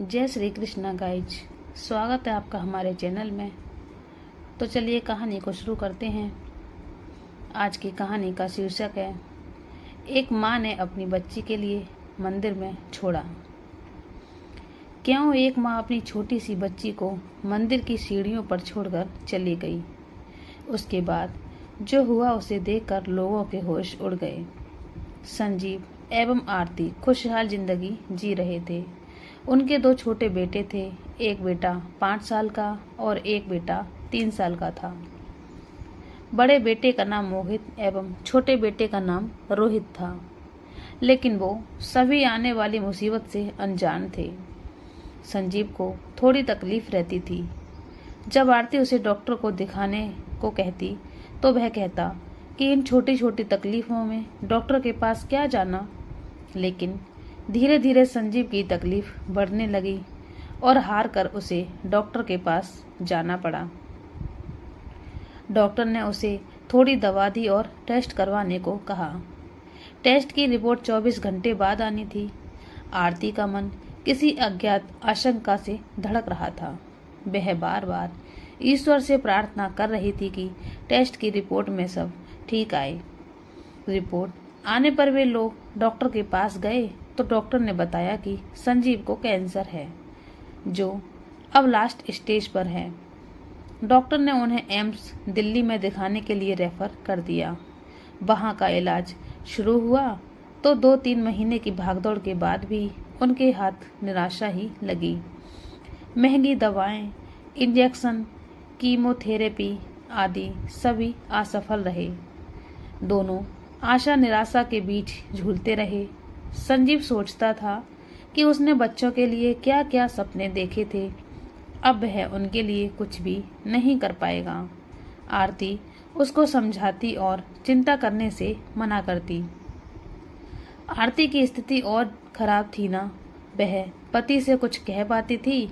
जय श्री कृष्णा गाइज। स्वागत है आपका हमारे चैनल में। तो चलिए कहानी को शुरू करते हैं। आज की कहानी का शीर्षक है एक माँ ने अपनी बच्ची के लिए मंदिर में छोड़ा। क्यों एक माँ अपनी छोटी सी बच्ची को मंदिर की सीढ़ियों पर छोड़कर चली गई। उसके बाद जो हुआ उसे देखकर लोगों के होश उड़ गए। संजीव एवं आरती खुशहाल जिंदगी जी रहे थे। उनके दो छोटे बेटे थे, एक बेटा 5 साल का और एक बेटा 3 साल का था। बड़े बेटे का नाम मोहित एवं छोटे बेटे का नाम रोहित था, लेकिन वो सभी आने वाली मुसीबत से अनजान थे। संजीव को थोड़ी तकलीफ रहती थी। जब आरती उसे डॉक्टर को दिखाने को कहती तो वह कहता कि इन छोटी छोटी तकलीफों में डॉक्टर के पास क्या जाना। लेकिन धीरे धीरे संजीव की तकलीफ बढ़ने लगी और हार कर उसे डॉक्टर के पास जाना पड़ा। डॉक्टर ने उसे थोड़ी दवा दी और टेस्ट करवाने को कहा। टेस्ट की रिपोर्ट 24 घंटे बाद आनी थी। आरती का मन किसी अज्ञात आशंका से धड़क रहा था। वह बार बार ईश्वर से प्रार्थना कर रही थी कि टेस्ट की रिपोर्ट में सब ठीक आए। रिपोर्ट आने पर वे लोग डॉक्टर के पास गए तो डॉक्टर ने बताया कि संजीव को कैंसर है, जो अब लास्ट स्टेज पर है। डॉक्टर ने उन्हें एम्स दिल्ली में दिखाने के लिए रेफर कर दिया। वहां का इलाज शुरू हुआ तो 2-3 महीने की भागदौड़ के बाद भी उनके हाथ निराशा ही लगी। महंगी दवाएं, इंजेक्शन, कीमोथेरेपी आदि सभी असफल रहे। दोनों आशा निराशा के बीच झूलते रहे। संजीव सोचता था कि उसने बच्चों के लिए क्या क्या सपने देखे थे, अब वह उनके लिए कुछ भी नहीं कर पाएगा। आरती उसको समझाती और चिंता करने से मना करती। आरती की स्थिति और खराब थी ना, वह पति से कुछ कह पाती थी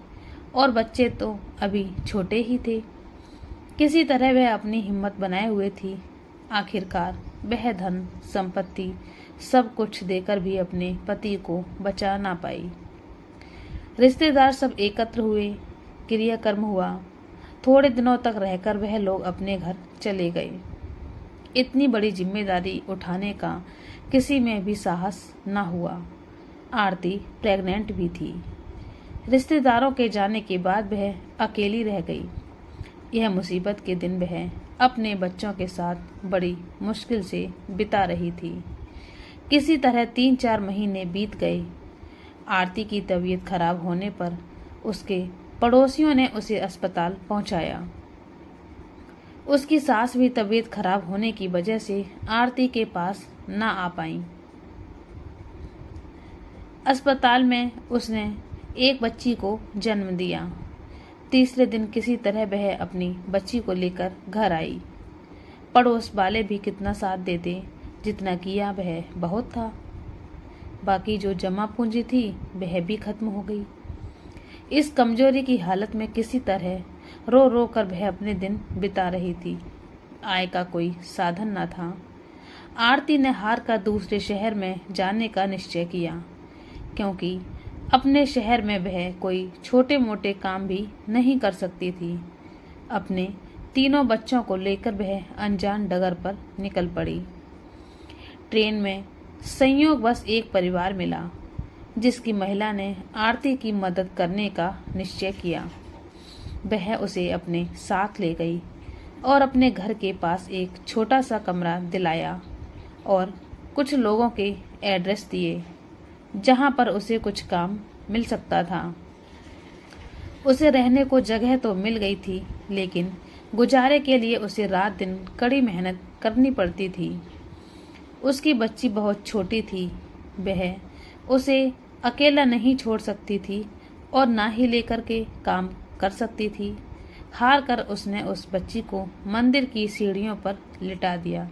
और बच्चे तो अभी छोटे ही थे। किसी तरह वह अपनी हिम्मत बनाए हुए थी। आखिरकार वह धन संपत्ति सब कुछ देकर भी अपने पति को बचा ना पाई। रिश्तेदार सब एकत्र हुए, क्रियाकर्म हुआ। थोड़े दिनों तक रहकर वह लोग अपने घर चले गए। इतनी बड़ी जिम्मेदारी उठाने का किसी में भी साहस न हुआ। आरती प्रेग्नेंट भी थी। रिश्तेदारों के जाने के बाद वह अकेली रह गई। यह मुसीबत के दिन वह अपने बच्चों के साथ बड़ी मुश्किल से बिता रही थी। किसी तरह 3-4 महीने बीत गए। आरती की तबीयत खराब होने पर उसके पड़ोसियों ने उसे अस्पताल पहुंचाया। उसकी सास भी तबीयत खराब होने की वजह से आरती के पास न आ पाई। अस्पताल में उसने एक बच्ची को जन्म दिया। तीसरे दिन किसी तरह वह अपनी बच्ची को लेकर घर आई। पड़ोस वाले भी कितना साथ देते, जितना किया वह बहुत था। बाकी जो जमा पूंजी थी वह भी खत्म हो गई। इस कमजोरी की हालत में किसी तरह रो रो कर वह अपने दिन बिता रही थी। आय का कोई साधन न था। आरती ने हार कर दूसरे शहर में जाने का निश्चय किया, क्योंकि अपने शहर में वह कोई छोटे मोटे काम भी नहीं कर सकती थी। अपने तीनों बच्चों को लेकर वह अनजान डगर पर निकल पड़ी। ट्रेन में संयोगवश एक परिवार मिला, जिसकी महिला ने आरती की मदद करने का निश्चय किया। वह उसे अपने साथ ले गई और अपने घर के पास एक छोटा सा कमरा दिलाया और कुछ लोगों के एड्रेस दिए, जहां पर उसे कुछ काम मिल सकता था। उसे रहने को जगह तो मिल गई थी, लेकिन गुजारे के लिए उसे रात दिन कड़ी मेहनत करनी पड़ती थी। उसकी बच्ची बहुत छोटी थी। वह उसे अकेला नहीं छोड़ सकती थी और ना ही लेकर के काम कर सकती थी। हार कर उसने उस बच्ची को मंदिर की सीढ़ियों पर लिटा दिया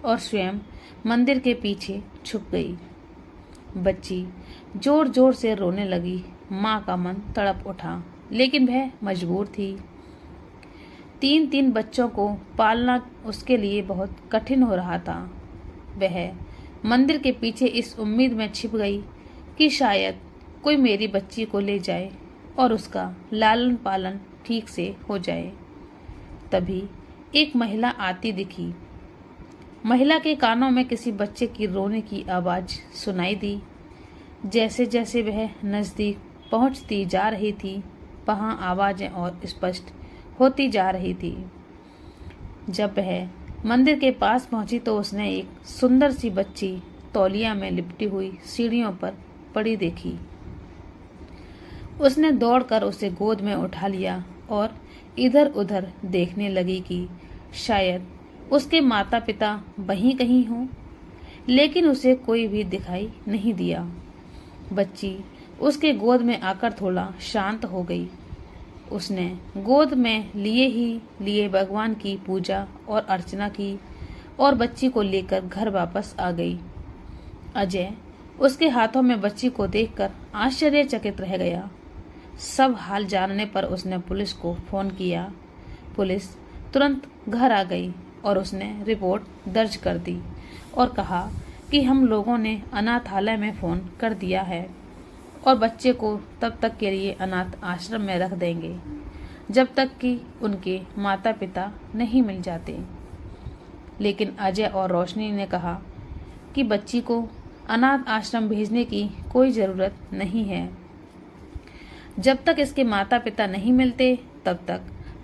और स्वयं मंदिर के पीछे छुप गई। बच्ची जोर जोर से रोने लगी। माँ का मन तड़प उठा, लेकिन वह मजबूर थी। 3-3 बच्चों को पालना उसके लिए बहुत कठिन हो रहा था। वह मंदिर के पीछे इस उम्मीद में छिप गई कि शायद कोई मेरी बच्ची को ले जाए और उसका लालन पालन ठीक से हो जाए। तभी एक महिला आती दिखी। महिला के कानों में किसी बच्चे की रोने की आवाज सुनाई दी। जैसे जैसे वह नजदीक पहुंचती जा रही थी, वहां आवाजें और स्पष्ट होती जा रही थी। जब वह मंदिर के पास पहुंची तो उसने एक सुंदर सी बच्ची तौलिया में लिपटी हुई सीढ़ियों पर पड़ी देखी। उसने दौड़कर उसे गोद में उठा लिया और इधर उधर देखने लगी कि शायद उसके माता पिता वहीं कहीं हों, लेकिन उसे कोई भी दिखाई नहीं दिया। बच्ची उसके गोद में आकर थोड़ा शांत हो गई। उसने गोद में लिए भगवान की पूजा और अर्चना की और बच्ची को लेकर घर वापस आ गई। अजय उसके हाथों में बच्ची को देखकर आश्चर्यचकित रह गया। सब हाल जानने पर उसने पुलिस को फोन किया। पुलिस तुरंत घर आ गई और उसने रिपोर्ट दर्ज कर दी और कहा कि हम लोगों ने अनाथालय में फोन कर दिया है और बच्चे को तब तक के लिए अनाथ आश्रम में रख देंगे जब तक कि उनके माता पिता नहीं मिल जाते। लेकिन अजय और रोशनी ने कहा कि बच्ची को अनाथ आश्रम भेजने की कोई ज़रूरत नहीं है। जब तक इसके माता पिता नहीं मिलते तब तक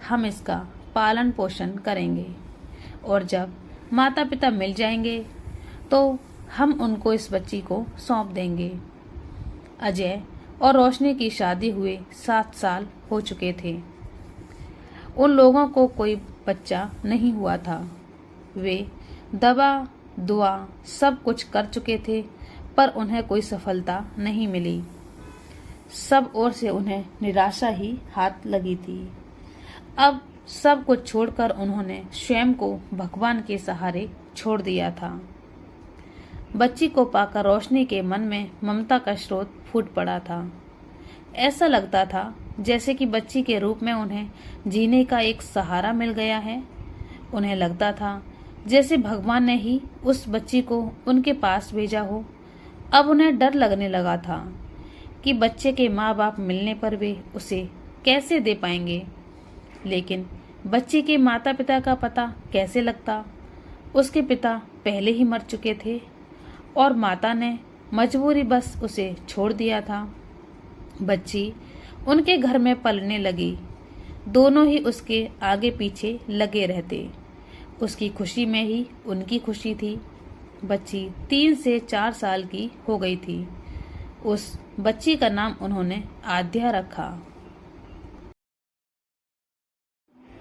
हम इसका पालन पोषण करेंगे और जब माता पिता मिल जाएंगे तो हम उनको इस बच्ची को सौंप देंगे। अजय और रोशनी की शादी हुए 7 साल हो चुके थे। उन लोगों को कोई बच्चा नहीं हुआ था। वे दवा दुआ सब कुछ कर चुके थे पर उन्हें कोई सफलता नहीं मिली। सब ओर से उन्हें निराशा ही हाथ लगी थी। अब सब कुछ छोड़कर उन्होंने स्वयं को भगवान के सहारे छोड़ दिया था। बच्ची को पाकर रोशनी के मन में ममता का स्रोत फूट पड़ा था। ऐसा लगता था जैसे कि बच्ची के रूप में उन्हें जीने का एक सहारा मिल गया है। उन्हें लगता था जैसे भगवान ने ही उस बच्ची को उनके पास भेजा हो। अब उन्हें डर लगने लगा था कि बच्चे के माँ बाप मिलने पर वे उसे कैसे दे पाएंगे। लेकिन बच्ची के माता पिता का पता कैसे लगता? उसके पिता पहले ही मर चुके थे और माता ने मजबूरी बस उसे छोड़ दिया था। बच्ची उनके घर में पलने लगी। दोनों ही उसके आगे पीछे लगे रहते। उसकी खुशी में ही उनकी खुशी थी। बच्ची 3 से 4 साल की हो गई थी। उस बच्ची का नाम उन्होंने आद्या रखा।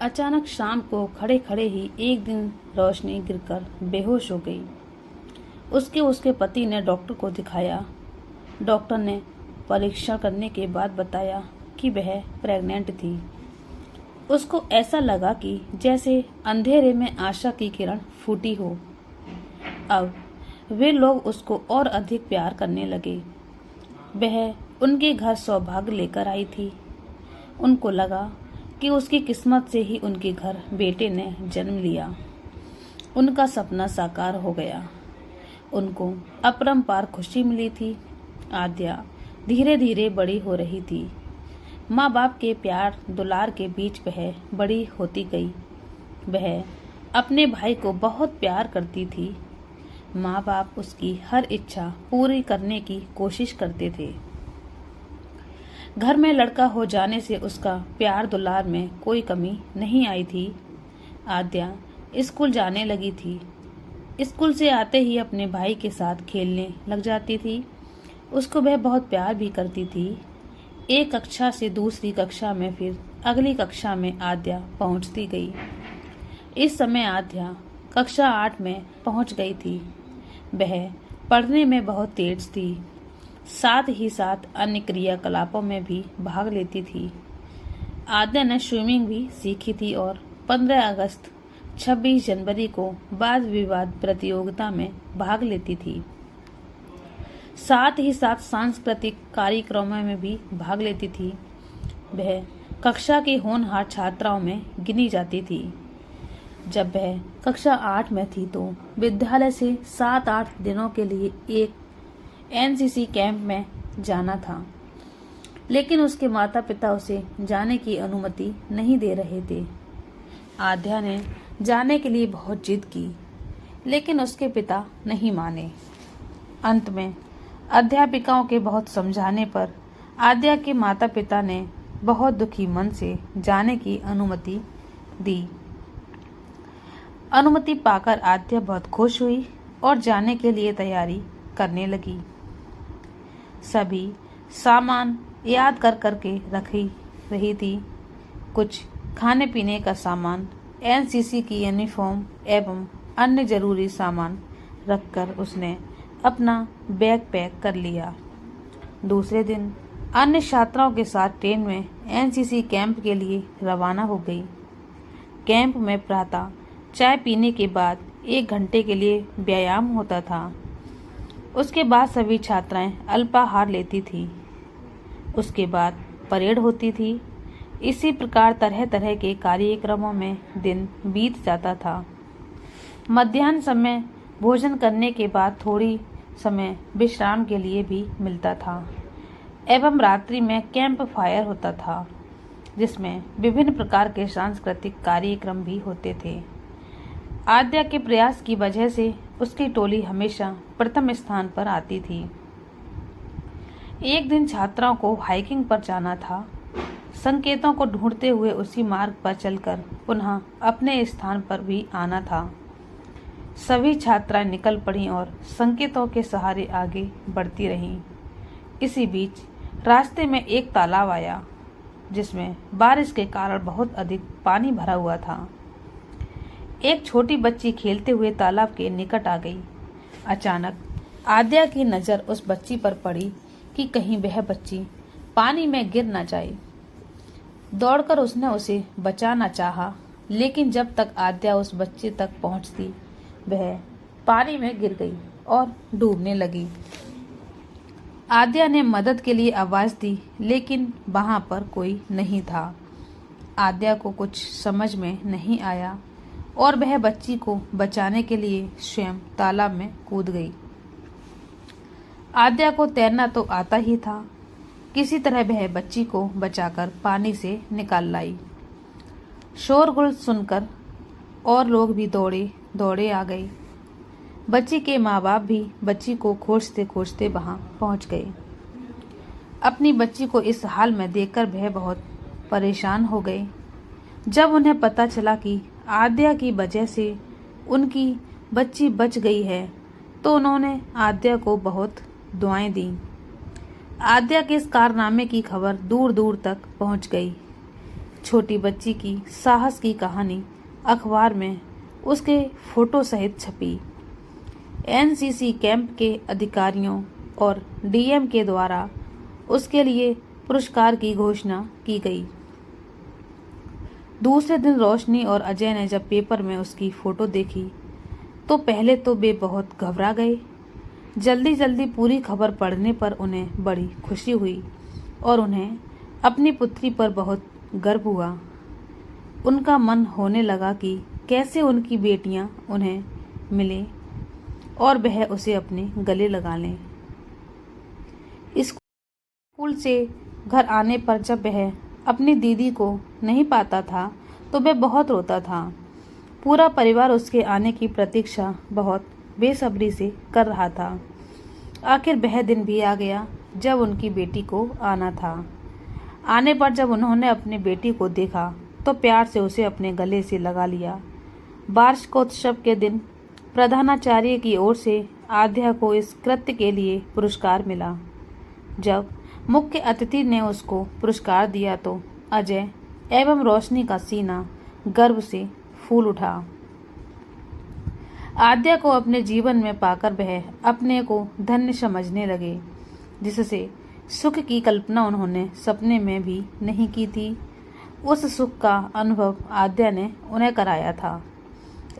अचानक शाम को खड़े खड़े ही एक दिन रोशनी गिरकर बेहोश हो गई। उसके पति ने डॉक्टर को दिखाया। डॉक्टर ने परीक्षण करने के बाद बताया कि वह प्रेग्नेंट थी। उसको ऐसा लगा कि जैसे अंधेरे में आशा की किरण फूटी हो। अब वे लोग उसको और अधिक प्यार करने लगे। वह उनके घर सौभाग्य लेकर आई थी। उनको लगा कि उसकी किस्मत से ही उनके घर बेटे ने जन्म लिया। उनका सपना साकार हो गया। उनको अपरंपार खुशी मिली थी। आद्या धीरे धीरे बड़ी हो रही थी। माँ बाप के प्यार दुलार के बीच वह बड़ी होती गई। वह अपने भाई को बहुत प्यार करती थी। माँ बाप उसकी हर इच्छा पूरी करने की कोशिश करते थे। घर में लड़का हो जाने से उसका प्यार दुलार में कोई कमी नहीं आई थी। आद्या स्कूल जाने लगी थी। स्कूल से आते ही अपने भाई के साथ खेलने लग जाती थी। उसको वह बहुत प्यार भी करती थी। एक कक्षा से दूसरी कक्षा में फिर अगली कक्षा में आद्या पहुंचती गई। इस समय आद्या कक्षा 8 में पहुंच गई थी। वह पढ़ने में बहुत तेज थी। साथ ही साथ अन्य क्रियाकलापों में भी भाग लेती थी। आद्या ने स्विमिंग भी सीखी थी और 15 अगस्त 26 जनवरी को वाद विवाद प्रतियोगिता में भाग लेती थी। साथ ही साथ सांस्कृतिक कार्यक्रमों में भी भाग लेती थी। वह कक्षा की होनहार छात्राओं में गिनी जाती थी। जब वह कक्षा 8 में थी तो विद्यालय से 7-8 दिनों के लिए एक एनसीसी कैंप में जाना था। लेकिन उसके माता पिता उसे जाने की अनुमति नहीं दे रहे थे। आद्या ने जाने के लिए बहुत जिद की, लेकिन उसके पिता नहीं माने। अंत में अध्यापिकाओं के बहुत समझाने पर आद्या के माता पिता ने बहुत दुखी मन से जाने की अनुमति दी। अनुमति पाकर आद्या बहुत खुश हुई और जाने के लिए तैयारी करने लगी। सभी सामान याद कर करके रखी रही थी। कुछ खाने पीने का सामान, एनसीसी की यूनिफॉर्म एवं अन्य जरूरी सामान रखकर उसने अपना बैग पैक कर लिया। दूसरे दिन अन्य छात्राओं के साथ ट्रेन में एनसीसी कैंप के लिए रवाना हो गई। कैंप में प्रातः चाय पीने के बाद 1 घंटे के लिए व्यायाम होता था। उसके बाद सभी छात्राएं अल्पाहार लेती थी। उसके बाद परेड होती थी। इसी प्रकार तरह तरह के कार्यक्रमों में दिन बीत जाता था। मध्याह्न समय भोजन करने के बाद थोड़ी समय विश्राम के लिए भी मिलता था एवं रात्रि में कैंप फायर होता था, जिसमें विभिन्न प्रकार के सांस्कृतिक कार्यक्रम भी होते थे। आद्या के प्रयास की वजह से उसकी टोली हमेशा प्रथम स्थान पर आती थी। एक दिन छात्राओं को हाइकिंग पर जाना था। संकेतों को ढूंढते हुए उसी मार्ग पर चलकर पुनः अपने स्थान पर भी आना था। सभी छात्राएं निकल पड़ीं और संकेतों के सहारे आगे बढ़ती रहीं। इसी बीच रास्ते में एक तालाब आया, जिसमें बारिश के कारण बहुत अधिक पानी भरा हुआ था। एक छोटी बच्ची खेलते हुए तालाब के निकट आ गई। अचानक आद्या की नजर उस बच्ची पर पड़ी कि कहीं वह बच्ची पानी में गिर न जाए। दौड़कर उसने उसे बचाना चाहा, लेकिन जब तक आद्या उस बच्चे तक पहुंचती, वह पानी में गिर गई और डूबने लगी। आद्या ने मदद के लिए आवाज दी, लेकिन वहां पर कोई नहीं था। आद्या को कुछ समझ में नहीं आया और वह बच्ची को बचाने के लिए स्वयं तालाब में कूद गई। आद्या को तैरना तो आता ही था। किसी तरह वह बच्ची को बचाकर पानी से निकाल लाई। शोरगुल सुनकर और लोग भी दौड़े दौड़े आ गए। बच्ची के माँ बाप भी बच्ची को खोजते खोजते वहां पहुंच गए। अपनी बच्ची को इस हाल में देखकर वह बहुत परेशान हो गए। जब उन्हें पता चला कि आद्या की वजह से उनकी बच्ची बच गई है, तो उन्होंने आद्या को बहुत दुआएं दी। आद्या के इस कारनामे की खबर दूर दूर तक पहुंच गई। छोटी बच्ची की साहस की कहानी अखबार में उसके फोटो सहित छपी। एनसीसी कैंप के अधिकारियों और डीएम के द्वारा उसके लिए पुरस्कार की घोषणा की गई। दूसरे दिन रोशनी और अजय ने जब पेपर में उसकी फोटो देखी, तो पहले तो वे बहुत घबरा गए। जल्दी जल्दी पूरी खबर पढ़ने पर उन्हें बड़ी खुशी हुई और उन्हें अपनी पुत्री पर बहुत गर्व हुआ। उनका मन होने लगा कि कैसे उनकी बेटियां उन्हें मिले और वह उसे अपने गले लगा लें। स्कूल से घर आने पर जब वह अपनी दीदी को नहीं पाता था, तो वह बहुत रोता था। पूरा परिवार उसके आने की प्रतीक्षा बहुत बेसब्री से कर रहा था। आखिर वह दिन भी आ गया जब उनकी बेटी को आना था। आने पर जब उन्होंने अपनी बेटी को देखा, तो प्यार से उसे अपने गले से लगा लिया। वार्षिकोत्सव के दिन प्रधानाचार्य की ओर से आद्या को इस कृत्य के लिए पुरस्कार मिला। जब मुख्य अतिथि ने उसको पुरस्कार दिया, तो अजय एवं रोशनी का सीना गर्व से फूल उठा। आद्या को अपने जीवन में पाकर वह अपने को धन्य समझने लगे, जिससे सुख की कल्पना उन्होंने सपने में भी नहीं की थी। उस सुख का अनुभव आद्या ने उन्हें कराया था।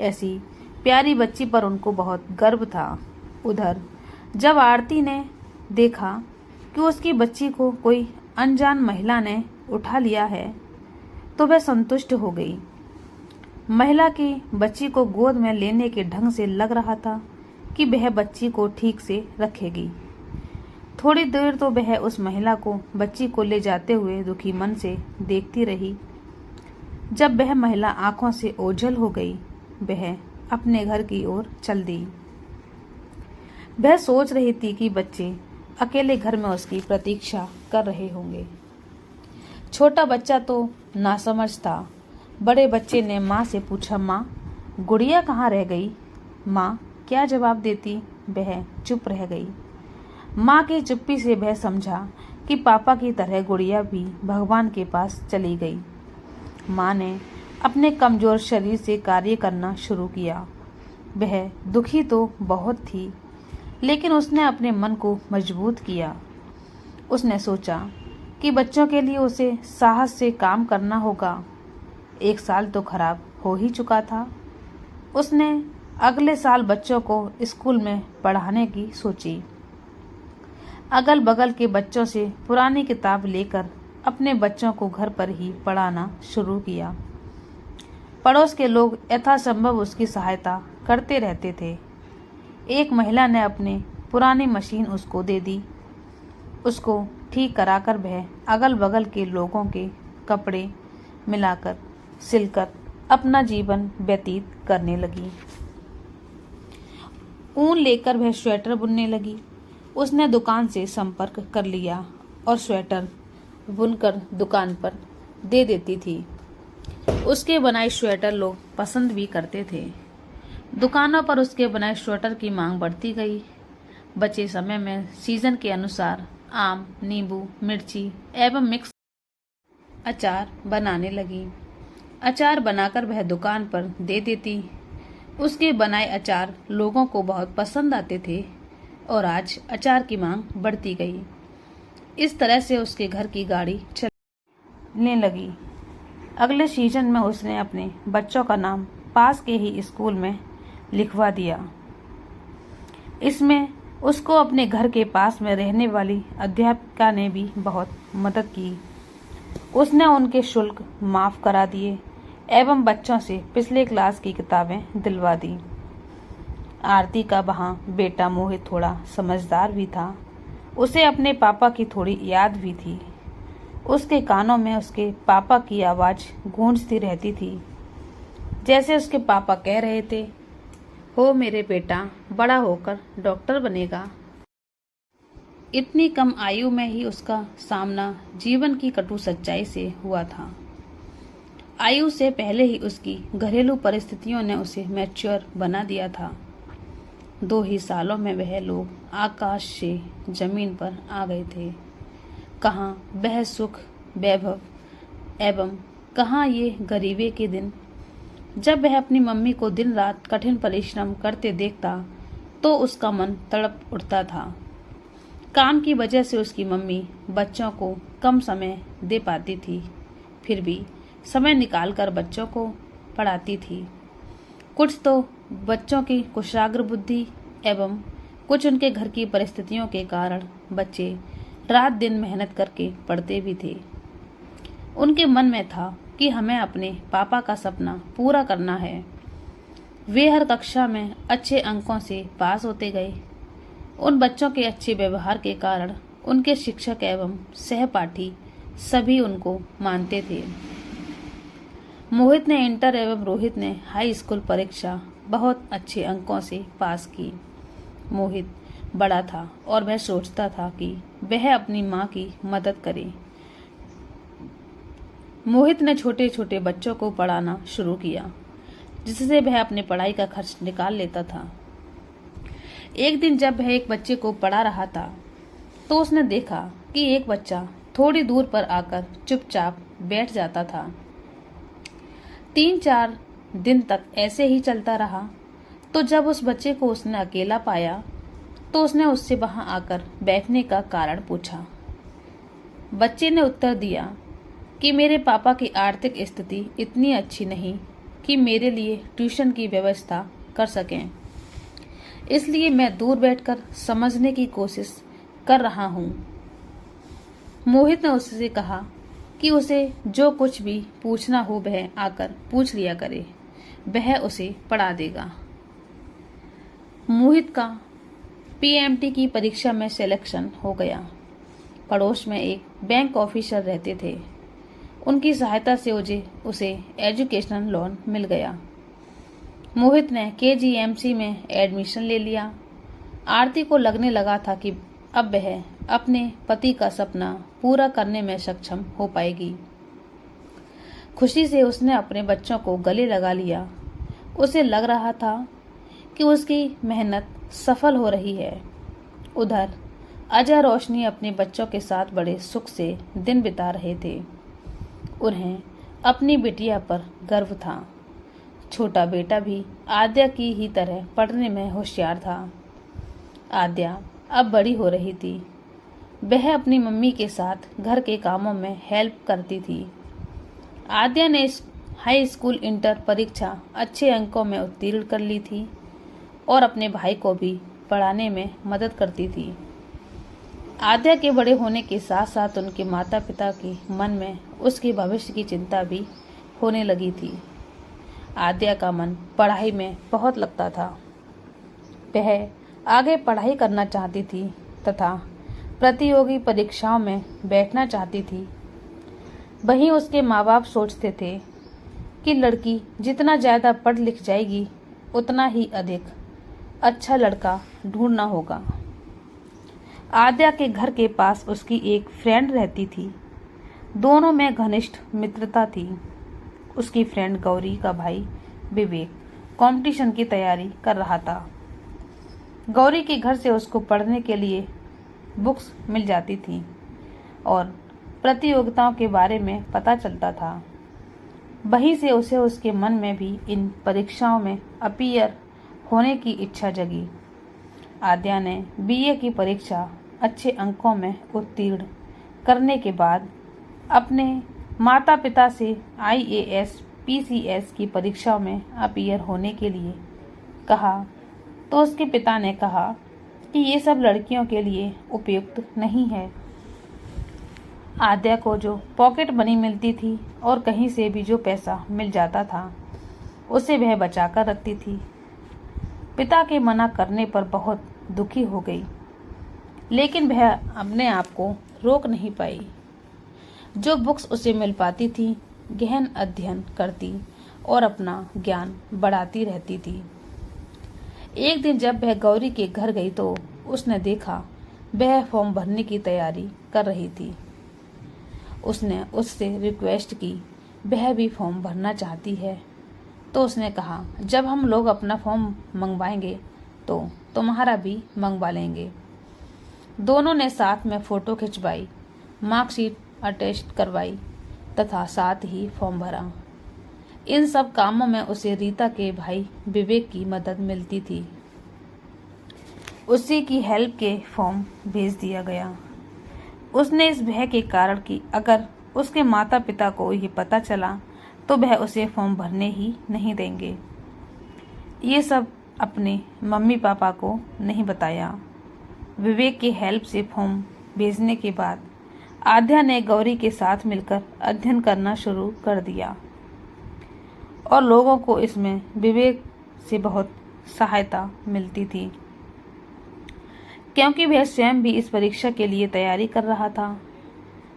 ऐसी प्यारी बच्ची पर उनको बहुत गर्व था। उधर जब आरती ने देखा कि उसकी बच्ची को कोई अनजान महिला ने उठा लिया है, तो वह संतुष्ट हो गई। महिला की बच्ची को गोद में लेने के ढंग से लग रहा था कि वह बच्ची को ठीक से रखेगी। थोड़ी देर तो वह उस महिला को बच्ची को ले जाते हुए दुखी मन से देखती रही। जब वह महिला आंखों से ओझल हो गई, वह अपने घर की ओर चल दी। वह सोच रही थी कि बच्चे अकेले घर में उसकी प्रतीक्षा कर रहे होंगे। छोटा बच्चा तो नासमझ था। बड़े बच्चे ने माँ से पूछा, माँ, गुड़िया कहाँ रह गई? माँ क्या जवाब देती? वह चुप रह गई। माँ की चुप्पी से वह समझा कि पापा की तरह गुड़िया भी भगवान के पास चली गई। माँ ने अपने कमजोर शरीर से कार्य करना शुरू किया। वह दुखी तो बहुत थी, लेकिन उसने अपने मन को मजबूत किया। उसने सोचा कि बच्चों के लिए उसे साहस से काम करना होगा। 1 साल तो खराब हो ही चुका था। उसने अगले साल बच्चों को स्कूल में पढ़ाने की सोची। अगल बगल के बच्चों से पुरानी किताब लेकर अपने बच्चों को घर पर ही पढ़ाना शुरू किया। पड़ोस के लोग यथासंभव उसकी सहायता करते रहते थे। एक महिला ने अपनी पुरानी मशीन उसको दे दी। उसको ठीक कराकर वह अगल बगल के लोगों के कपड़े मिलाकर सिलकर अपना जीवन व्यतीत करने लगी। ऊन लेकर वह स्वेटर बुनने लगी। उसने दुकान से संपर्क कर लिया और स्वेटर बुनकर दुकान पर दे देती थी। उसके बनाए स्वेटर लोग पसंद भी करते थे। दुकानों पर उसके बनाए स्वेटर की मांग बढ़ती गई। बचे समय में सीजन के अनुसार आम, नींबू, मिर्ची एवं मिक्स अचार बनाने लगी। अचार बनाकर वह दुकान पर दे देती। उसके बनाए अचार लोगों को बहुत पसंद आते थे और आज अचार की मांग बढ़ती गई। इस तरह से उसके घर की गाड़ी चलने लगी। अगले सीजन में उसने अपने बच्चों का नाम पास के ही स्कूल में लिखवा दिया। इसमें उसको अपने घर के पास में रहने वाली अध्यापिका ने भी बहुत मदद की। उसने उनके शुल्क माफ करा दिए एवं बच्चों से पिछले क्लास की किताबें दिलवा दी। आरती का वहाँ बेटा मोहित थोड़ा समझदार भी था। उसे अपने पापा की थोड़ी याद भी थी। उसके कानों में उसके पापा की आवाज़ गूंजती रहती थी, जैसे उसके पापा कह रहे थे, हो मेरे बेटा, बड़ा होकर डॉक्टर बनेगा। इतनी कम आयु में ही उसका सामना जीवन की कटु सच्चाई से हुआ था। आयु से पहले ही उसकी घरेलू परिस्थितियों ने उसे मैच्योर बना दिया था। 2 ही सालों में वह लोग आकाश से जमीन पर आ गए थे। कहाँ वह सुख वैभव एवं कहाँ ये गरीबी के दिन। जब वह अपनी मम्मी को दिन रात कठिन परिश्रम करते देखता तो उसका मन तड़प उठता था। काम की वजह से उसकी मम्मी बच्चों को कम समय दे पाती थी, फिर भी समय निकालकर बच्चों को पढ़ाती थी। कुछ तो बच्चों की कुशाग्र बुद्धि एवं कुछ उनके घर की परिस्थितियों के कारण बच्चे रात दिन मेहनत करके पढ़ते भी थे। उनके मन में था कि हमें अपने पापा का सपना पूरा करना है। वे हर कक्षा में अच्छे अंकों से पास होते गए। उन बच्चों के अच्छे व्यवहार के कारण उनके शिक्षक एवं सहपाठी सभी उनको मानते थे। मोहित ने इंटर एवं रोहित ने हाई स्कूल परीक्षा बहुत अच्छे अंकों से पास की। मोहित बड़ा था और वह सोचता था कि वह अपनी माँ की मदद करे। मोहित ने छोटे छोटे बच्चों को पढ़ाना शुरू किया, जिससे वह अपनी पढ़ाई का खर्च निकाल लेता था। एक दिन जब वह एक बच्चे को पढ़ा रहा था तो उसने देखा कि एक बच्चा थोड़ी दूर पर आकर चुपचाप बैठ जाता था। 3-4 दिन तक ऐसे ही चलता रहा। तो जब उस बच्चे को उसने अकेला पाया तो उसने उससे वहां आकर बैठने का कारण पूछा। बच्चे ने उत्तर दिया कि मेरे पापा की आर्थिक स्थिति इतनी अच्छी नहीं कि मेरे लिए ट्यूशन की व्यवस्था कर सकें, इसलिए मैं दूर बैठकर समझने की कोशिश कर रहा हूँ। मोहित ने उससे कहा कि उसे जो कुछ भी पूछना हो वह आकर पूछ लिया करे, वह उसे पढ़ा देगा। मोहित का पीएमटी की परीक्षा में सिलेक्शन हो गया। पड़ोस में एक बैंक ऑफिसर रहते थे। उनकी सहायता से उसे एजुकेशनल लोन मिल गया। मोहित ने केजीएमसी में एडमिशन ले लिया। आरती को लगने लगा था कि अब वह अपने पति का सपना पूरा करने में सक्षम हो पाएगी। खुशी से उसने अपने बच्चों को गले लगा लिया। उसे लग रहा था कि उसकी मेहनत सफल हो रही है। उधर अजय रोशनी अपने बच्चों के साथ बड़े सुख से दिन बिता रहे थे। उन्हें अपनी बिटिया पर गर्व था। छोटा बेटा भी आद्या की ही तरह पढ़ने में होशियार था। आद्या अब बड़ी हो रही थी। वह अपनी मम्मी के साथ घर के कामों में हेल्प करती थी। आद्या ने हाई स्कूल इंटर परीक्षा अच्छे अंकों में उत्तीर्ण कर ली थी और अपने भाई को भी पढ़ाने में मदद करती थी। आद्या के बड़े होने के साथ साथ उनके माता पिता के मन में उसके भविष्य की चिंता भी होने लगी थी। आद्या का मन पढ़ाई में बहुत लगता था। वह आगे पढ़ाई करना चाहती थी तथा प्रतियोगी परीक्षाओं में बैठना चाहती थी। वहीं उसके माँ बाप सोचते थे कि लड़की जितना ज़्यादा पढ़ लिख जाएगी उतना ही अधिक अच्छा लड़का ढूंढना होगा। आद्या के घर के पास उसकी एक फ्रेंड रहती थी। दोनों में घनिष्ठ मित्रता थी। उसकी फ्रेंड गौरी का भाई विवेक कंपटीशन की तैयारी कर रहा था। गौरी के घर से उसको पढ़ने के लिए बुक्स मिल जाती थी और प्रतियोगिताओं के बारे में पता चलता था। वहीं से उसे उसके मन में भी इन परीक्षाओं में अपीयर होने की इच्छा जगी। आद्या ने बीए की परीक्षा अच्छे अंकों में उत्तीर्ण करने के बाद अपने माता पिता से आईएएस पीसीएस की परीक्षाओं में अपीयर होने के लिए कहा तो उसके पिता ने कहा कि ये सब लड़कियों के लिए उपयुक्त नहीं है। आद्या को जो पॉकेट मनी मिलती थी और कहीं से भी जो पैसा मिल जाता था उसे वह बचाकर रखती थी। पिता के मना करने पर बहुत दुखी हो गई, लेकिन वह अपने आप को रोक नहीं पाई। जो बुक्स उसे मिल पाती थी गहन अध्ययन करती और अपना ज्ञान बढ़ाती रहती थी। एक दिन जब वह गौरी के घर गई तो उसने देखा वह फॉर्म भरने की तैयारी कर रही थी। उसने उससे रिक्वेस्ट की वह भी फॉर्म भरना चाहती है तो उसने कहा जब हम लोग अपना फॉर्म मंगवाएंगे तो तुम्हारा भी मंगवा लेंगे। दोनों ने साथ में फ़ोटो खिंचवाई, मार्कशीट अटेस्ट करवाई तथा साथ ही फॉर्म भरा। इन सब कामों में उसे रीता के भाई विवेक की मदद मिलती थी। उसी की हेल्प के फॉर्म भेज दिया गया। उसने इस भय के कारण कि अगर उसके माता पिता को ये पता चला तो वह उसे फॉर्म भरने ही नहीं देंगे। ये सब अपने मम्मी पापा को नहीं बताया। विवेक की हेल्प से फॉर्म भेजने के बाद आद्या ने गौरी के साथ मिलकर अध्ययन करना शुरू कर दिया और लोगों को इसमें विवेक से बहुत सहायता मिलती थी, क्योंकि वह स्वयं भी इस परीक्षा के लिए तैयारी कर रहा था।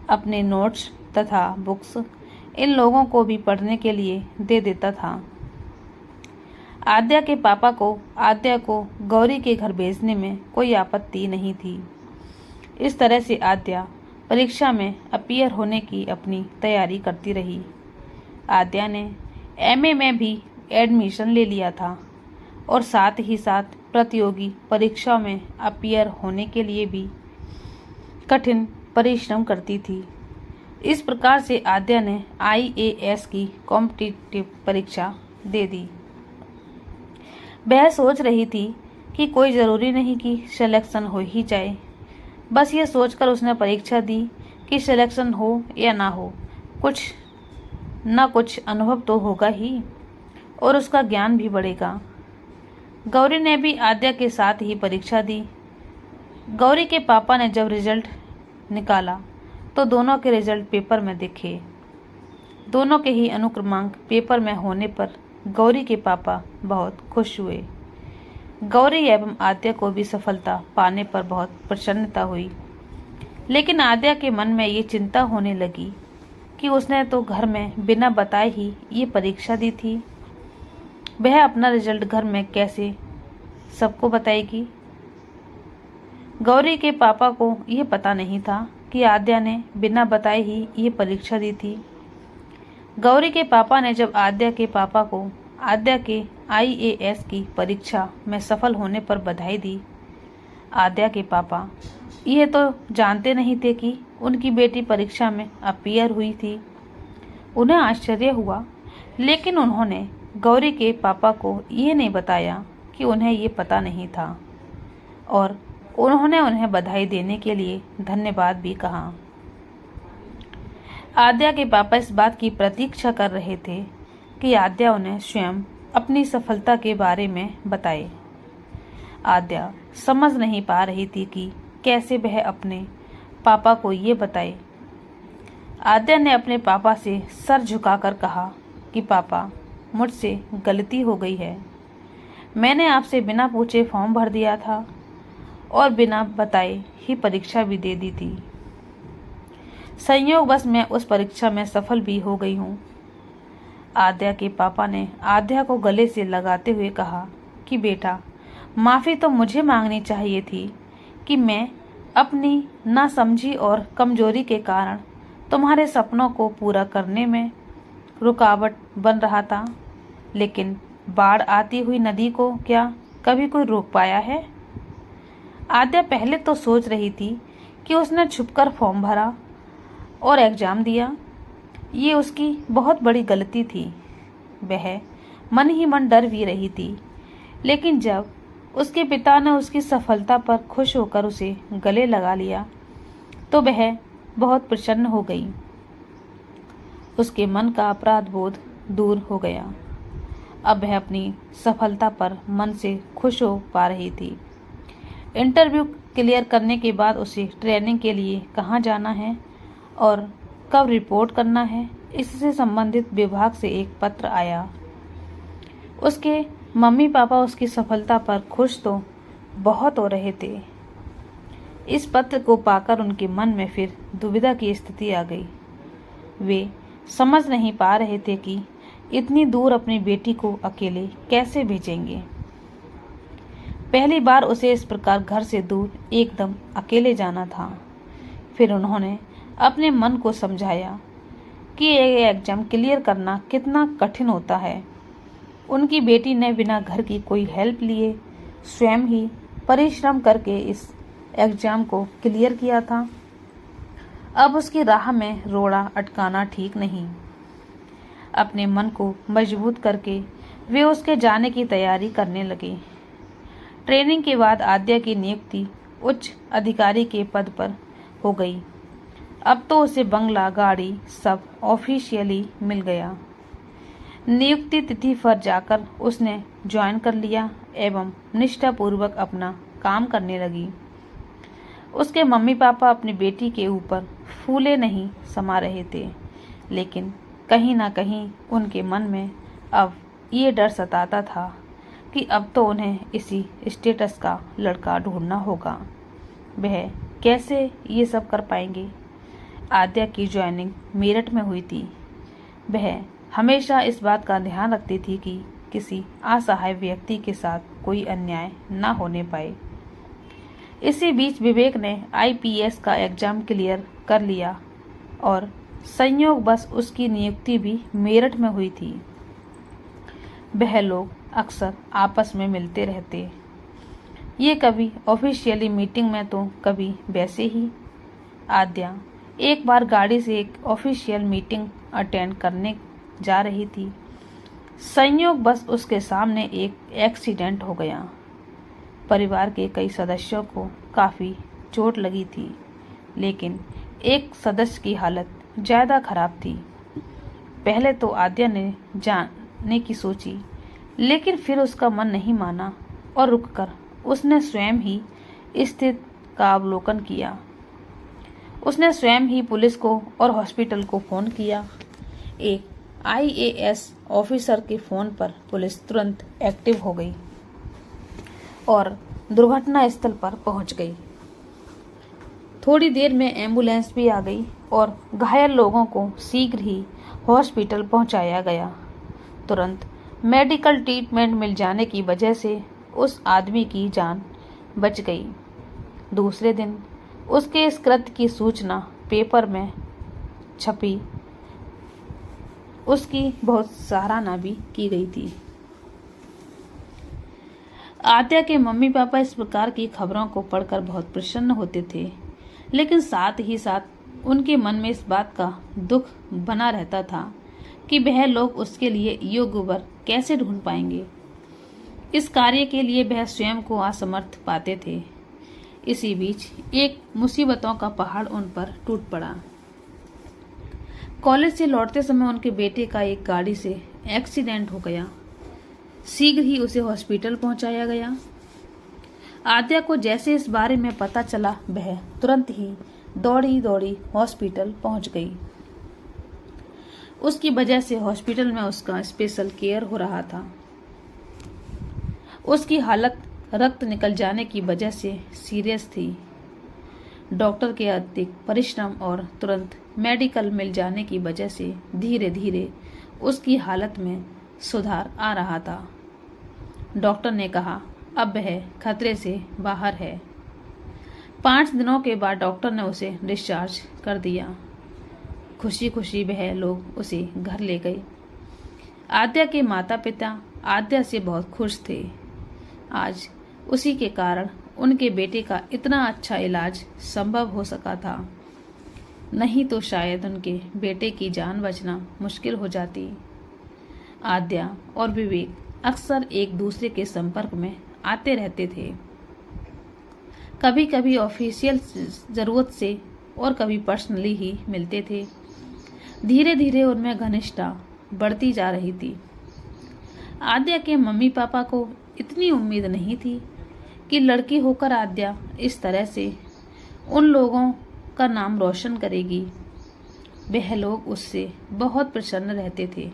अपने नोट्स तथा बुक्स इन लोगों को भी पढ़ने के लिए दे देता था। आद्या के पापा को आद्या को गौरी के घर भेजने में कोई आपत्ति नहीं थी। इस तरह से आद्या परीक्षा में अपीयर होने की अपनी तैयारी करती रही। आद्या ने एमए में भी एडमिशन ले लिया था और साथ ही साथ प्रतियोगी परीक्षाओं में अपीयर होने के लिए भी कठिन परिश्रम करती थी। इस प्रकार से आद्या ने आईएएस की कॉम्पिटिटिव परीक्षा दे दी। वह सोच रही थी कि कोई ज़रूरी नहीं कि सिलेक्शन हो ही जाए। बस ये सोचकर उसने परीक्षा दी कि सिलेक्शन हो या ना हो, कुछ न कुछ अनुभव तो होगा ही और उसका ज्ञान भी बढ़ेगा। गौरी ने भी आद्या के साथ ही परीक्षा दी। गौरी के पापा ने जब रिजल्ट निकाला तो दोनों के रिजल्ट पेपर में दिखे। दोनों के ही अनुक्रमांक पेपर में होने पर गौरी के पापा बहुत खुश हुए। गौरी एवं आद्या को भी सफलता पाने पर बहुत प्रसन्नता हुई, लेकिन आद्या के मन में ये चिंता होने लगी कि उसने तो घर में बिना बताए ही ये परीक्षा दी थी। वह अपना रिजल्ट घर में कैसे सबको बताएगी। गौरी के पापा को यह पता नहीं था कि आद्या ने बिना बताए ही ये परीक्षा दी थी। गौरी के पापा ने जब आद्या के पापा को आद्या के IAS की परीक्षा में सफल होने पर बधाई दी, आद्या के पापा यह तो जानते नहीं थे कि उनकी बेटी परीक्षा में अपीयर हुई थी। उन्हें आश्चर्य हुआ, लेकिन उन्होंने गौरी के पापा को ये नहीं बताया कि उन्हें ये पता नहीं था, और उन्होंने उन्हें बधाई देने के लिए धन्यवाद भी कहा। आद्या के पापा इस बात की प्रतीक्षा कर रहे थे कि आद्या उन्हें स्वयं अपनी सफलता के बारे में बताए। आद्या समझ नहीं पा रही थी कि कैसे वह अपने पापा को ये बताए। आद्या ने अपने पापा से सर झुकाकर कहा कि पापा, मुझसे गलती हो गई है। मैंने आपसे बिना पूछे फॉर्म भर दिया था और बिना बताए ही परीक्षा भी दे दी थी। संयोगवश मैं उस परीक्षा में सफल भी हो गई हूँ। आद्या के पापा ने आद्या को गले से लगाते हुए कहा कि बेटा, माफ़ी तो मुझे मांगनी चाहिए थी कि मैं अपनी नासमझी और कमजोरी के कारण तुम्हारे सपनों को पूरा करने में रुकावट बन रहा था। लेकिन बाढ़ आती हुई नदी को क्या कभी कोई रोक पाया है? आद्या पहले तो सोच रही थी कि उसने छुपकर फॉर्म भरा और एग्जाम दिया। ये उसकी बहुत बड़ी गलती थी। वह मन ही मन डर भी रही थी, लेकिन जब उसके पिता ने उसकी सफलता पर खुश होकर उसे गले लगा लिया तो वह बहुत प्रसन्न हो गई। उसके मन का अपराध बोध दूर हो गया। अब वह अपनी सफलता पर मन से खुश हो पा रही थी। इंटरव्यू क्लियर करने के बाद उसे ट्रेनिंग के लिए कहाँ जाना है और कब रिपोर्ट करना है, इससे संबंधित विभाग से एक पत्र आया। उसके मम्मी पापा उसकी सफलता पर खुश तो बहुत हो रहे थे। इस पत्र को पाकर उनके मन में फिर दुविधा की स्थिति आ गई। वे समझ नहीं पा रहे थे कि इतनी दूर अपनी बेटी को अकेले कैसे भेजेंगे। पहली बार उसे इस प्रकार घर से दूर एकदम अकेले जाना था। फिर उन्होंने अपने मन को समझाया कि ये एग्जाम क्लियर करना कितना कठिन होता है। उनकी बेटी ने बिना घर की कोई हेल्प लिए स्वयं ही परिश्रम करके इस एग्जाम को क्लियर किया था। अब उसकी राह में रोड़ा अटकाना ठीक नहीं। अपने मन को मजबूत करके वे उसके जाने की तैयारी करने लगे। ट्रेनिंग के बाद आद्या की नियुक्ति उच्च अधिकारी के पद पर हो गई। अब तो उसे बंगला, गाड़ी सब ऑफिशियली मिल गया। नियुक्ति तिथि पर जाकर उसने ज्वाइन कर लिया एवं निष्ठापूर्वक अपना काम करने लगी। उसके मम्मी पापा अपनी बेटी के ऊपर फूले नहीं समा रहे थे, लेकिन कहीं ना कहीं उनके मन में अब ये डर सताता था कि अब तो उन्हें इसी स्टेटस का लड़का ढूंढना होगा। वह कैसे ये सब कर पाएंगे। आद्या की ज्वाइनिंग मेरठ में हुई थी। वह हमेशा इस बात का ध्यान रखती थी कि किसी असहाय व्यक्ति के साथ कोई अन्याय न होने पाए। इसी बीच विवेक ने IPS का एग्जाम क्लियर कर लिया और संयोगवश उसकी नियुक्ति भी मेरठ में हुई थी। वह लोग अक्सर आपस में मिलते रहते, ये कभी ऑफिशियली मीटिंग में तो कभी वैसे ही। आद्या एक बार गाड़ी से एक ऑफिशियल मीटिंग अटेंड करने जा रही थी। संयोगवश उसके सामने एक एक्सीडेंट हो गया। परिवार के कई सदस्यों को काफ़ी चोट लगी थी, लेकिन एक सदस्य की हालत ज़्यादा खराब थी। पहले तो आद्या ने जाने की सोची, लेकिन फिर उसका मन नहीं माना और रुककर उसने स्वयं ही स्थिति का अवलोकन किया। उसने स्वयं ही पुलिस को और हॉस्पिटल को फ़ोन किया। एक IAS ऑफिसर के फ़ोन पर पुलिस तुरंत एक्टिव हो गई। और दुर्घटना स्थल पर पहुंच गई। थोड़ी देर में एम्बुलेंस भी आ गई और घायल लोगों को शीघ्र ही हॉस्पिटल पहुंचाया गया। तुरंत मेडिकल ट्रीटमेंट मिल जाने की वजह से उस आदमी की जान बच गई। दूसरे दिन उसके इस कृत्य की सूचना पेपर में छपी। उसकी बहुत सराहना भी की गई थी। आद्या के मम्मी पापा इस प्रकार की खबरों को पढ़कर बहुत प्रसन्न होते थे, लेकिन साथ ही साथ उनके मन में इस बात का दुख बना रहता था कि वह लोग उसके लिए योग्य वर कैसे ढूंढ पाएंगे। इस कार्य के लिए वह स्वयं को असमर्थ पाते थे। इसी बीच एक मुसीबतों का पहाड़ उन पर टूट पड़ा। कॉलेज से लौटते समय उनके बेटे का एक गाड़ी से एक्सीडेंट हो गया। शीघ्र ही उसे हॉस्पिटल पहुंचाया गया। आद्या को जैसे इस बारे में पता चला, वह तुरंत ही दौड़ी दौड़ी हॉस्पिटल पहुंच गई। उसकी वजह से हॉस्पिटल में उसका स्पेशल केयर हो रहा था। उसकी हालत रक्त निकल जाने की वजह से सीरियस थी। डॉक्टर के अधिक परिश्रम और तुरंत मेडिकल मिल जाने की वजह से धीरे धीरे उसकी हालत में सुधार आ रहा था। डॉक्टर ने कहा अब वह खतरे से बाहर है। 5 दिनों के बाद डॉक्टर ने उसे डिस्चार्ज कर दिया। खुशी खुशी वह लोग उसे घर ले गए। आद्या के माता पिता आद्या से बहुत खुश थे। आज उसी के कारण उनके बेटे का इतना अच्छा इलाज संभव हो सका था, नहीं तो शायद उनके बेटे की जान बचना मुश्किल हो जाती। आद्या और विवेक अक्सर एक दूसरे के संपर्क में आते रहते थे, कभी कभी ऑफिशियल जरूरत से और कभी पर्सनली ही मिलते थे। धीरे धीरे उनमें घनिष्ठता बढ़ती जा रही थी। आद्या के मम्मी पापा को इतनी उम्मीद नहीं थी कि लड़की होकर आद्या इस तरह से उन लोगों का नाम रोशन करेगी। वह लोग उससे बहुत प्रसन्न रहते थे।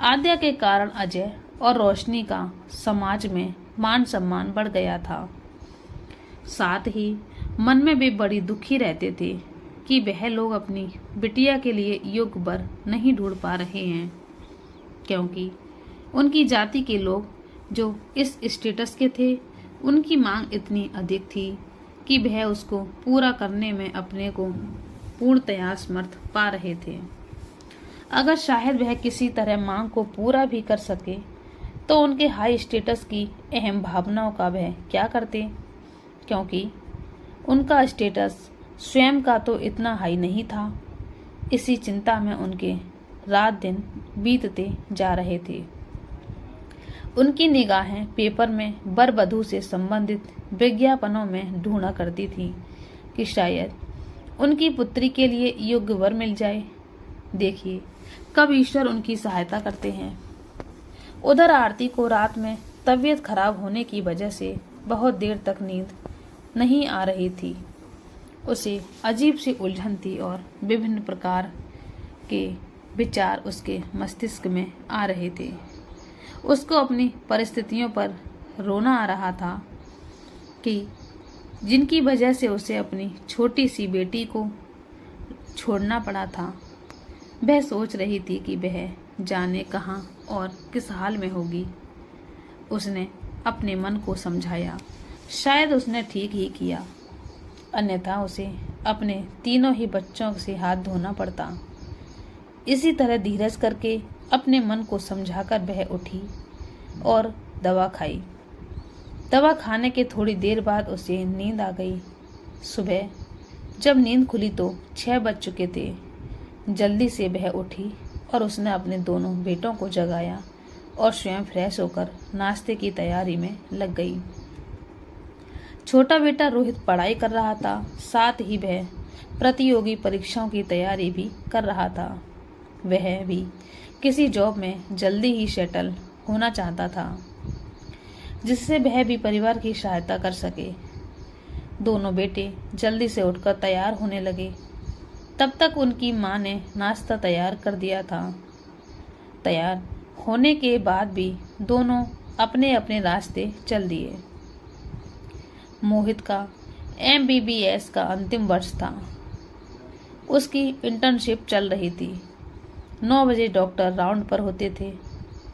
आद्या के कारण अजय और रोशनी का समाज में मान सम्मान बढ़ गया था। साथ ही मन में भी बड़ी दुखी रहते थे कि वह लोग अपनी बिटिया के लिए योग्य वर नहीं ढूंढ पा रहे हैं, क्योंकि उनकी जाति के लोग जो इस स्टेटस के थे, उनकी मांग इतनी अधिक थी कि वह उसको पूरा करने में अपने को पूर्णतया समर्थ पा रहे थे। अगर शायद वह किसी तरह मांग को पूरा भी कर सके तो उनके हाई स्टेटस की अहम भावनाओं का वह क्या करते, क्योंकि उनका स्टेटस स्वयं का तो इतना हाई नहीं था। इसी चिंता में उनके रात दिन बीतते जा रहे थे। उनकी निगाहें पेपर में वर वधू से संबंधित विज्ञापनों में ढूंढा करती थी कि शायद उनकी पुत्री के लिए योग्य वर मिल जाए। देखिए कब ईश्वर उनकी सहायता करते हैं। उधर आरती को रात में तबीयत खराब होने की वजह से बहुत देर तक नींद नहीं आ रही थी। उसे अजीब सी उलझन थी और विभिन्न प्रकार के विचार उसके मस्तिष्क में आ रहे थे। उसको अपनी परिस्थितियों पर रोना आ रहा था कि जिनकी वजह से उसे अपनी छोटी सी बेटी को छोड़ना पड़ा था। वह सोच रही थी कि वह जाने कहाँ और किस हाल में होगी। उसने अपने मन को समझाया, शायद उसने ठीक ही किया, अन्यथा उसे अपने तीनों ही बच्चों से हाथ धोना पड़ता। इसी तरह धीरज करके अपने मन को समझाकर वह उठी और दवा खाई। दवा खाने के थोड़ी देर बाद उसे नींद आ गई। सुबह जब नींद खुली तो 6 बज चुके थे। जल्दी से वह उठी और उसने अपने दोनों बेटों को जगाया और स्वयं फ्रेश होकर नाश्ते की तैयारी में लग गई। छोटा बेटा रोहित पढ़ाई कर रहा था, साथ ही वह प्रतियोगी परीक्षाओं की तैयारी भी कर रहा था। वह भी किसी जॉब में जल्दी ही सेटल होना चाहता था, जिससे वह भी परिवार की सहायता कर सके। दोनों बेटे जल्दी से उठकर तैयार होने लगे। तब तक उनकी माँ ने नाश्ता तैयार कर दिया था। तैयार होने के बाद भी दोनों अपने अपने रास्ते चल दिए। मोहित का MBBS का अंतिम वर्ष था। उसकी इंटर्नशिप चल रही थी। 9 बजे डॉक्टर राउंड पर होते थे।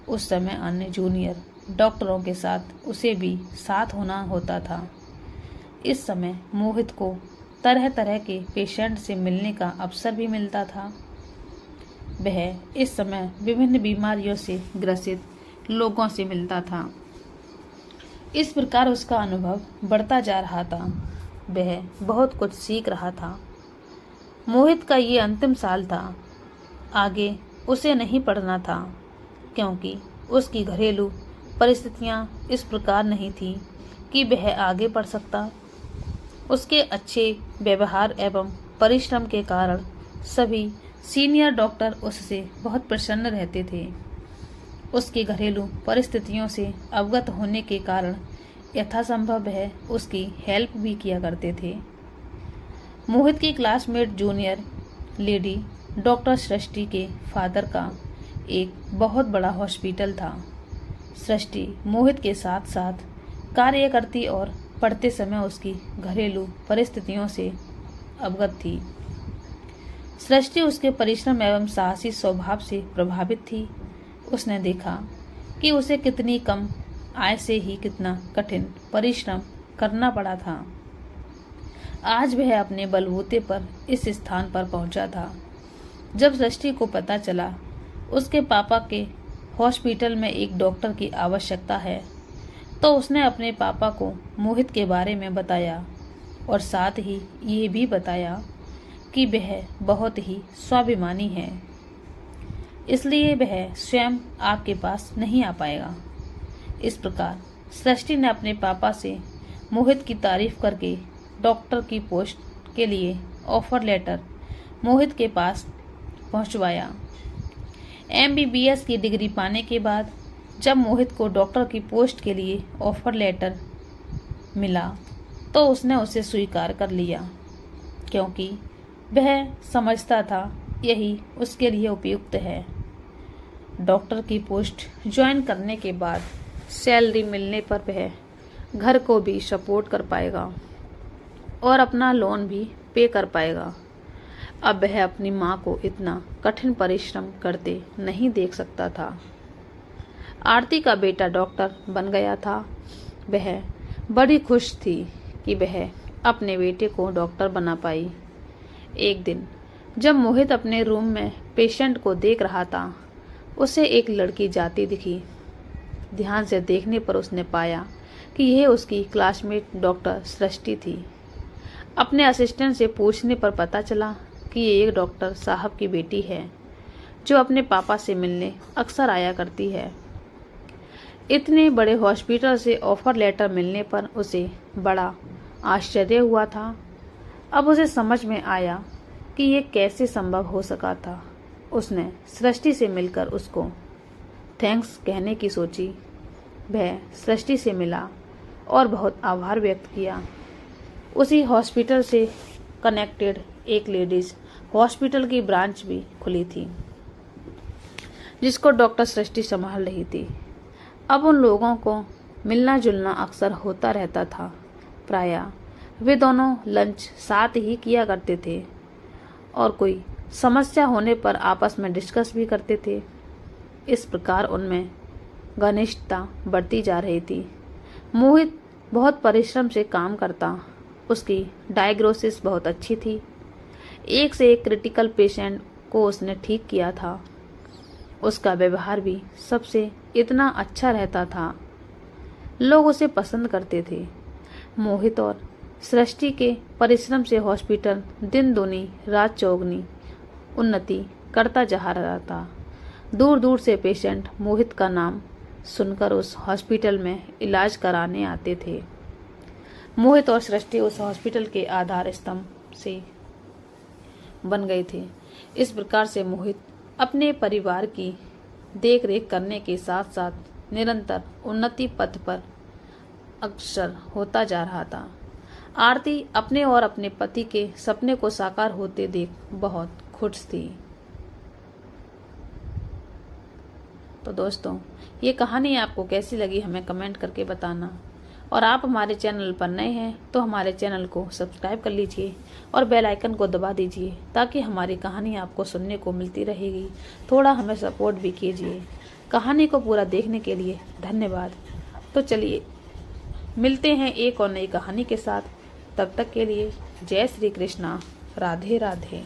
उस समय अन्य जूनियर डॉक्टरों के साथ उसे भी साथ होना होता था। इस समय मोहित को तरह तरह के पेशेंट से मिलने का अवसर भी मिलता था। वह इस समय विभिन्न बीमारियों से ग्रसित लोगों से मिलता था। इस प्रकार उसका अनुभव बढ़ता जा रहा था। वह बहुत कुछ सीख रहा था। मोहित का ये अंतिम साल था। आगे उसे नहीं पढ़ना था, क्योंकि उसकी घरेलू परिस्थितियां इस प्रकार नहीं थी कि वह आगे पढ़ सकता। उसके अच्छे व्यवहार एवं परिश्रम के कारण सभी सीनियर डॉक्टर उससे बहुत प्रसन्न रहते थे। उसकी घरेलू परिस्थितियों से अवगत होने के कारण यथासंभव वह उसकी हेल्प भी किया करते थे। मोहित की क्लासमेट जूनियर लेडी डॉक्टर सृष्टि के फादर का एक बहुत बड़ा हॉस्पिटल था। सृष्टि मोहित के साथ साथ कार्य करती और पढ़ते समय उसकी घरेलू परिस्थितियों से अवगत थी। सृष्टि उसके परिश्रम एवं साहसी स्वभाव से प्रभावित थी। उसने देखा कि उसे कितनी कम आय से ही कितना कठिन परिश्रम करना पड़ा था। आज वह अपने बलबूते पर इस स्थान पर पहुंचा था। जब सृष्टि को पता चला उसके पापा के हॉस्पिटल में एक डॉक्टर की आवश्यकता है, तो उसने अपने पापा को मोहित के बारे में बताया और साथ ही ये भी बताया कि वह बहुत ही स्वाभिमानी है, इसलिए वह स्वयं आपके पास नहीं आ पाएगा। इस प्रकार सृष्टि ने अपने पापा से मोहित की तारीफ करके डॉक्टर की पोस्ट के लिए ऑफर लेटर मोहित के पास पहुंचवाया। MBBS की डिग्री पाने के बाद जब मोहित को डॉक्टर की पोस्ट के लिए ऑफर लेटर मिला तो उसने उसे स्वीकार कर लिया, क्योंकि वह समझता था यही उसके लिए उपयुक्त है। डॉक्टर की पोस्ट ज्वाइन करने के बाद सैलरी मिलने पर वह घर को भी सपोर्ट कर पाएगा और अपना लोन भी पे कर पाएगा। अब वह अपनी माँ को इतना कठिन परिश्रम करते नहीं देख सकता था। आरती का बेटा डॉक्टर बन गया था। वह बड़ी खुश थी कि वह अपने बेटे को डॉक्टर बना पाई। एक दिन जब मोहित अपने रूम में पेशेंट को देख रहा था, उसे एक लड़की जाती दिखी। ध्यान से देखने पर उसने पाया कि यह उसकी क्लासमेट डॉक्टर सृष्टि थी। अपने असिस्टेंट से पूछने पर पता चला कि ये एक डॉक्टर साहब की बेटी है, जो अपने पापा से मिलने अक्सर आया करती है। इतने बड़े हॉस्पिटल से ऑफर लेटर मिलने पर उसे बड़ा आश्चर्य हुआ था। अब उसे समझ में आया कि ये कैसे संभव हो सका था। उसने सृष्टि से मिलकर उसको थैंक्स कहने की सोची। वह सृष्टि से मिला और बहुत आभार व्यक्त किया। उसी हॉस्पिटल से कनेक्टेड एक लेडीज हॉस्पिटल की ब्रांच भी खुली थी, जिसको डॉक्टर सृष्टि संभाल रही थी। अब उन लोगों को मिलना जुलना अक्सर होता रहता था। प्रायः वे दोनों लंच साथ ही किया करते थे और कोई समस्या होने पर आपस में डिस्कस भी करते थे। इस प्रकार उनमें घनिष्ठता बढ़ती जा रही थी। मोहित बहुत परिश्रम से काम करता। उसकी डायग्नोसिस बहुत अच्छी थी। एक से एक क्रिटिकल पेशेंट को उसने ठीक किया था। उसका व्यवहार भी सबसे इतना अच्छा रहता था, लोग उसे पसंद करते थे। मोहित और सृष्टि के परिश्रम से हॉस्पिटल दिन दूनी रात चौगनी उन्नति करता जा रहा था। दूर दूर से पेशेंट मोहित का नाम सुनकर उस हॉस्पिटल में इलाज कराने आते थे। मोहित और सृष्टि उस हॉस्पिटल के आधार स्तंभ से बन गए थे। इस प्रकार से मोहित अपने परिवार की देखरेख करने के साथ साथ निरंतर उन्नति पथ पर अग्रसर होता जा रहा था। आरती अपने और अपने पति के सपने को साकार होते देख बहुत खुश थी। तो दोस्तों, ये कहानी आपको कैसी लगी हमें कमेंट करके बताना और आप हमारे चैनल पर नए हैं तो हमारे चैनल को सब्सक्राइब कर लीजिए और बेल आइकन को दबा दीजिए ताकि हमारी कहानी आपको सुनने को मिलती रहेगी। थोड़ा हमें सपोर्ट भी कीजिए। कहानी को पूरा देखने के लिए धन्यवाद। तो चलिए मिलते हैं एक और नई कहानी के साथ। तब तक के लिए जय श्री कृष्णा, राधे राधे।